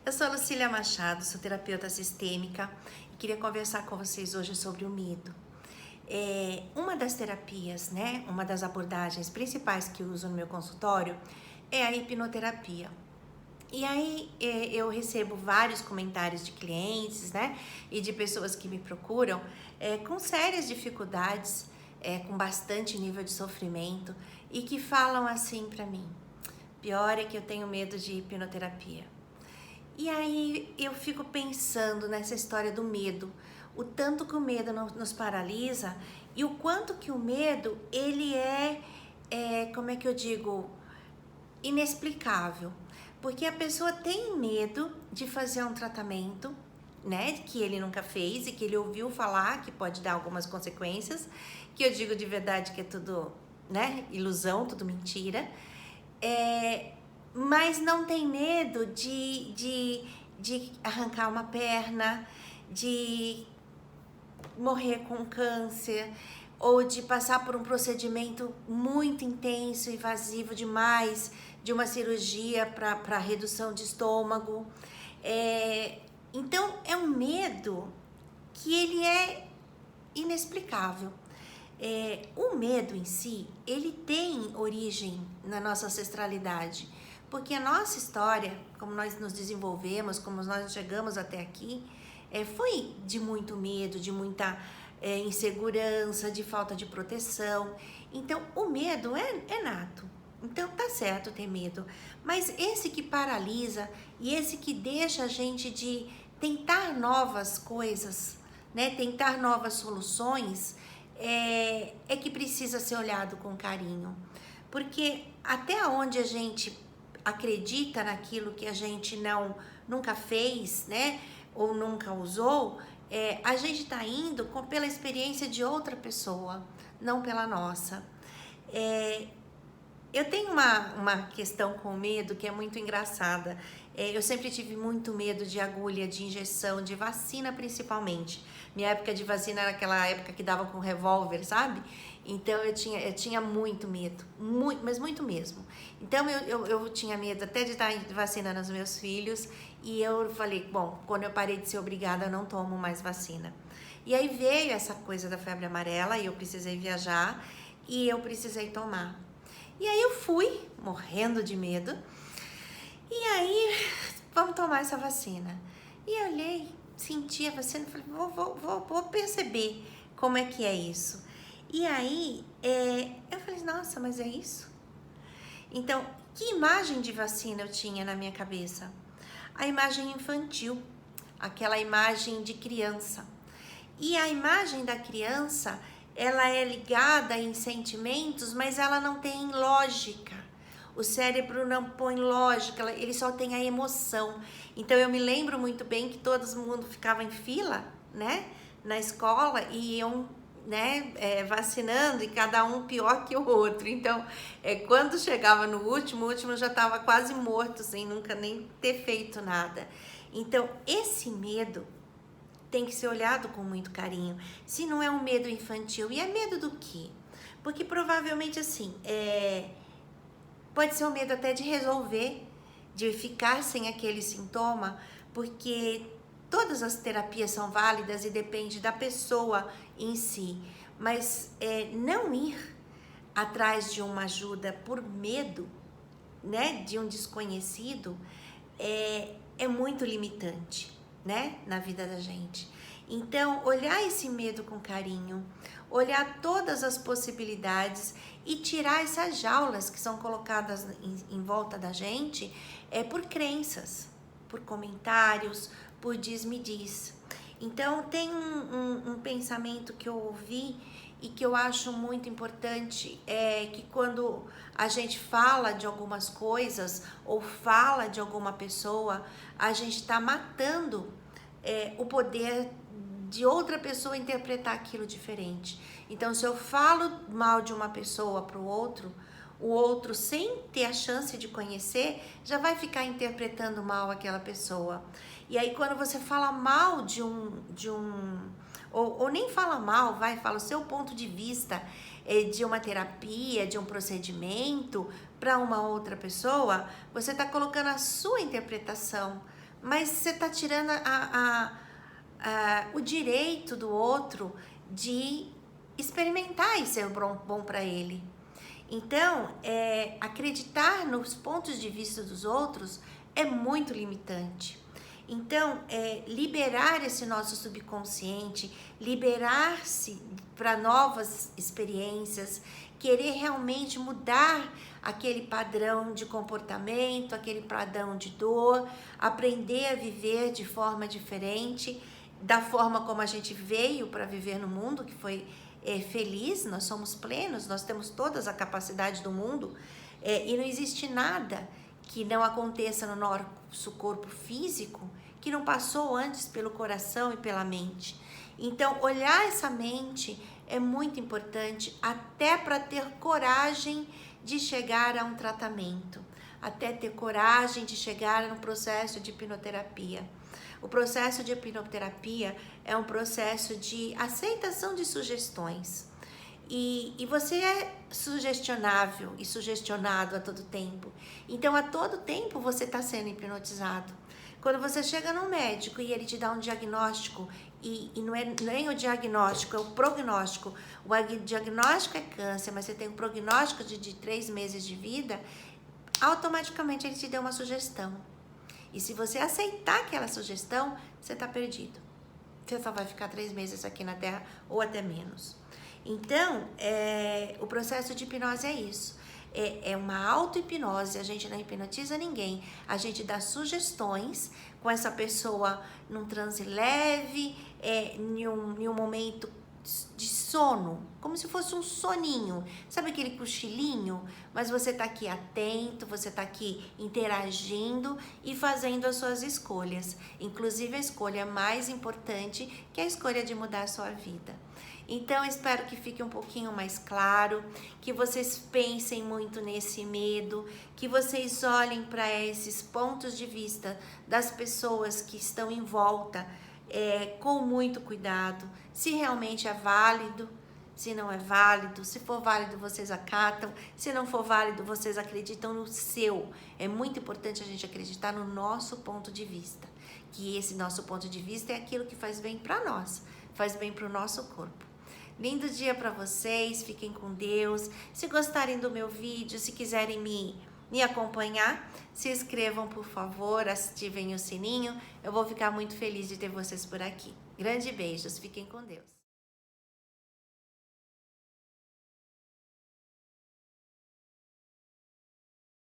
Eu sou Lucília Machado, sou terapeuta sistêmica e queria conversar com vocês hoje sobre o medo. Uma das terapias, né, uma das abordagens principais que eu uso no meu consultório é a hipnoterapia. E aí eu recebo vários comentários de clientes, né, e de pessoas que me procuram com sérias dificuldades, com bastante nível de sofrimento e que falam assim pra mim: pior é que eu tenho medo de hipnoterapia. E aí eu fico pensando nessa história do medo, o tanto que o medo nos paralisa e o quanto que o medo, ele como é que eu digo, inexplicável. Porque a pessoa tem medo de fazer um tratamento, né, que ele nunca fez e que ele ouviu falar que pode dar algumas consequências, que eu digo de verdade que é tudo, né, ilusão, tudo mentira. Mas não tem medo de arrancar uma perna, de morrer com câncer, ou de passar por um procedimento muito intenso, invasivo demais, de uma cirurgia para redução de estômago. Então, é um medo que ele é inexplicável. O medo em si, ele tem origem na nossa ancestralidade, porque a nossa história, como nós nos desenvolvemos, como nós chegamos até aqui, foi de muito medo, de muita insegurança, de falta de proteção. Então, o medo é nato. Então, tá certo ter medo, mas esse que paralisa e esse que deixa a gente de tentar novas coisas, né, tentar novas soluções, que precisa ser olhado com carinho. Porque até onde a gente acredita naquilo que a gente nunca fez, né, ou nunca usou, a gente está indo pela experiência de outra pessoa, não pela nossa. Eu tenho uma questão com medo que é muito engraçada. Eu sempre tive muito medo de agulha, de injeção, de vacina principalmente. Minha época de vacina era aquela época que dava com revólver, sabe? Então eu tinha muito medo, mas muito mesmo. Então eu tinha medo até de estar vacinando os meus filhos e eu falei, bom, quando eu parei de ser obrigada, eu não tomo mais vacina. E aí veio essa coisa da febre amarela e eu precisei viajar e eu precisei tomar. E aí eu fui, morrendo de medo, e aí, vamos tomar essa vacina. E eu olhei, senti a vacina e falei, vou perceber como é que é isso. E aí, eu falei, nossa, mas é isso? Então, que imagem de vacina eu tinha na minha cabeça? A imagem infantil, aquela imagem de criança. E a imagem da criança, ela é ligada em sentimentos, mas ela não tem lógica. O cérebro não põe lógica, ele só tem a emoção. Então eu me lembro muito bem que todo mundo ficava em fila, né, na escola e iam, né, vacinando e cada um pior que o outro. Então, quando chegava no último, o último já estava quase morto, sem nunca nem ter feito nada. Então, esse medo tem que ser olhado com muito carinho. Se não é um medo infantil, e é medo do quê? Porque provavelmente assim, pode ser um medo até de resolver, de ficar sem aquele sintoma, porque todas as terapias são válidas e depende da pessoa em si. Mas não ir atrás de uma ajuda por medo, né, de um desconhecido, é muito limitante, né, na vida da gente. Então, olhar esse medo com carinho, olhar todas as possibilidades e tirar essas jaulas que são colocadas em volta da gente, por crenças, por comentários, por diz-me-diz. Então, tem um pensamento que eu ouvi e que eu acho muito importante, é que quando a gente fala de algumas coisas ou fala de alguma pessoa, a gente está matando o poder de outra pessoa interpretar aquilo diferente. Então, se eu falo mal de uma pessoa para o outro, sem ter a chance de conhecer, já vai ficar interpretando mal aquela pessoa. E aí, quando você fala mal ou nem fala mal, fala o seu ponto de vista de uma terapia, de um procedimento para uma outra pessoa, você está colocando a sua interpretação, mas você está tirando o direito do outro de experimentar e ser bom para ele. Então, acreditar nos pontos de vista dos outros é muito limitante. Então, liberar esse nosso subconsciente, liberar-se para novas experiências, querer realmente mudar aquele padrão de comportamento, aquele padrão de dor, aprender a viver de forma diferente, da forma como a gente veio para viver no mundo, que foi feliz, nós somos plenos, nós temos todas a capacidade do mundo, e não existe nada que não aconteça no nosso corpo físico que não passou antes pelo coração e pela mente. Então, olhar essa mente é muito importante, até para ter coragem de chegar a um tratamento, até ter coragem de chegar no processo de hipnoterapia. O processo de hipnoterapia é um processo de aceitação de sugestões. E você é sugestionável e sugestionado a todo tempo. Então, a todo tempo você está sendo hipnotizado. Quando você chega no médico e ele te dá um diagnóstico, e não é nem o diagnóstico, é o prognóstico. O diagnóstico é câncer, mas você tem um prognóstico de 3 meses de vida, automaticamente ele te deu uma sugestão. E se você aceitar aquela sugestão, você está perdido. Você só vai ficar 3 meses aqui na Terra ou até menos. Então, o processo de hipnose é isso. É uma auto-hipnose, a gente não hipnotiza ninguém. A gente dá sugestões com essa pessoa num transe leve, em um momento de sono, como se fosse um soninho, sabe aquele cochilinho? Mas você tá aqui atento, você tá aqui interagindo e fazendo as suas escolhas, inclusive a escolha mais importante, que é a escolha de mudar a sua vida. Então, espero que fique um pouquinho mais claro, que vocês pensem muito nesse medo, que vocês olhem para esses pontos de vista das pessoas que estão em volta, com muito cuidado, se realmente é válido, se não é válido, se for válido vocês acatam, se não for válido vocês acreditam no seu. É muito importante a gente acreditar no nosso ponto de vista, que esse nosso ponto de vista é aquilo que faz bem para nós, faz bem para o nosso corpo. Lindo dia para vocês, fiquem com Deus. Se gostarem do meu vídeo, se quiserem me acompanhar, se inscrevam, por favor, ativem o sininho. Eu vou ficar muito feliz de ter vocês por aqui. Grande beijos, fiquem com Deus.